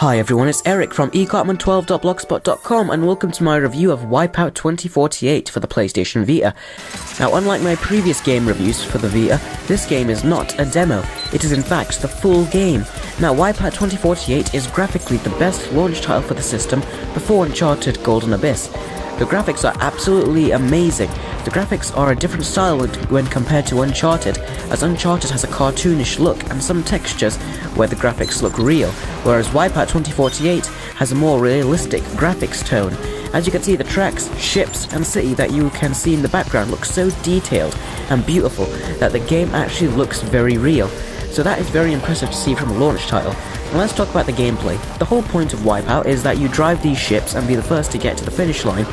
Hi everyone, it's Eric from ecartman12.blogspot.com and welcome to my review of WipeOut 2048 for the PlayStation Vita. Now, unlike my previous game reviews for the Vita, this game is not a demo, it is in fact the full game. Now, WipeOut 2048 is graphically the best launch title for the system before Uncharted Golden Abyss. The graphics are absolutely amazing. The graphics are a different style when compared to Uncharted, as Uncharted has a cartoonish look and some textures where the graphics look real, whereas WipeOut 2048 has a more realistic graphics tone. As you can see, the tracks, ships and city that you can see in the background look so detailed and beautiful that the game actually looks very real. So that is very impressive to see from a launch title. Now let's talk about the gameplay. The whole point of WipeOut is that you drive these ships and be the first to get to the finish line.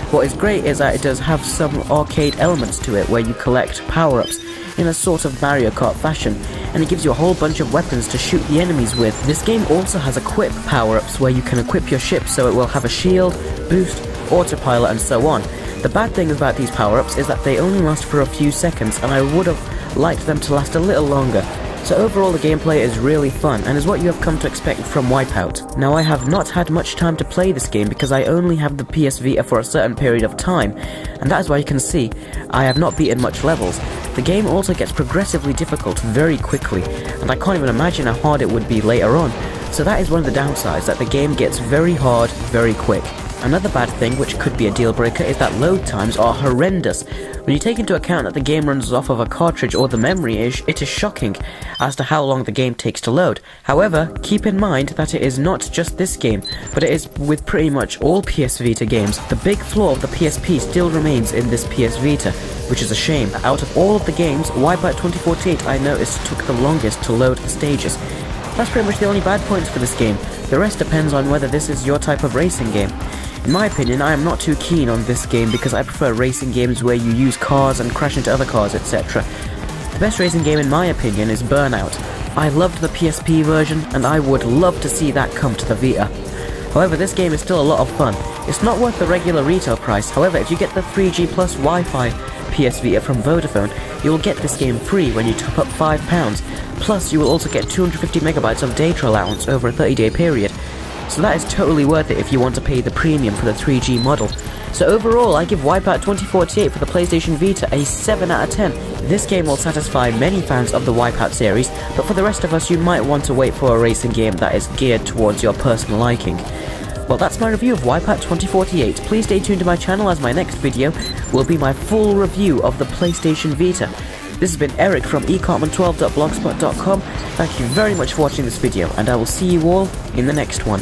What is great is that it does have some arcade elements to it where you collect power-ups in a sort of Mario Kart fashion, and it gives you a whole bunch of weapons to shoot the enemies with. This game also has equip power-ups where you can equip your ship so it will have a shield, boost, autopilot and so on. The bad thing about these power-ups is that they only last for a few seconds, and I would have liked them to last a little longer. So overall the gameplay is really fun and is what you have come to expect from WipeOut. Now, I have not had much time to play this game because I only have the PS Vita for a certain period of time, and that is why you can see I have not beaten much levels. The game also gets progressively difficult very quickly, and I can't even imagine how hard it would be later on. So that is one of the downsides, that the game gets very hard very quick. Another bad thing, which could be a deal breaker, is that load times are horrendous. When you take into account that the game runs off of a cartridge or the memory, it is shocking as to how long the game takes to load. However, keep in mind that it is not just this game, but it is with pretty much all PS Vita games. The big flaw of the PSP still remains in this PS Vita, which is a shame. Out of all of the games, WipeOut 2048 I noticed took the longest to load the stages. That's pretty much the only bad points for this game. The rest depends on whether this is your type of racing game. In my opinion, I am not too keen on this game because I prefer racing games where you use cars and crash into other cars, etc. The best racing game in my opinion is Burnout. I loved the PSP version and I would love to see that come to the Vita. However, this game is still a lot of fun. It's not worth the regular retail price. However, if you get the 3G plus Wi-Fi PS Vita from Vodafone, you will get this game free when you top up £5. Plus, you will also get 250 megabytes of data allowance over a 30-day period. So that is totally worth it if you want to pay the premium for the 3G model. So overall, I give WipeOut 2048 for the PlayStation Vita a 7 out of 10. This game will satisfy many fans of the WipeOut series, but for the rest of us you might want to wait for a racing game that is geared towards your personal liking. Well, that's my review of WipeOut 2048. Please stay tuned to my channel as my next video will be my full review of the PlayStation Vita. This has been Eric from ecartman12.blogspot.com. Thank you very much for watching this video, and I will see you all in the next one.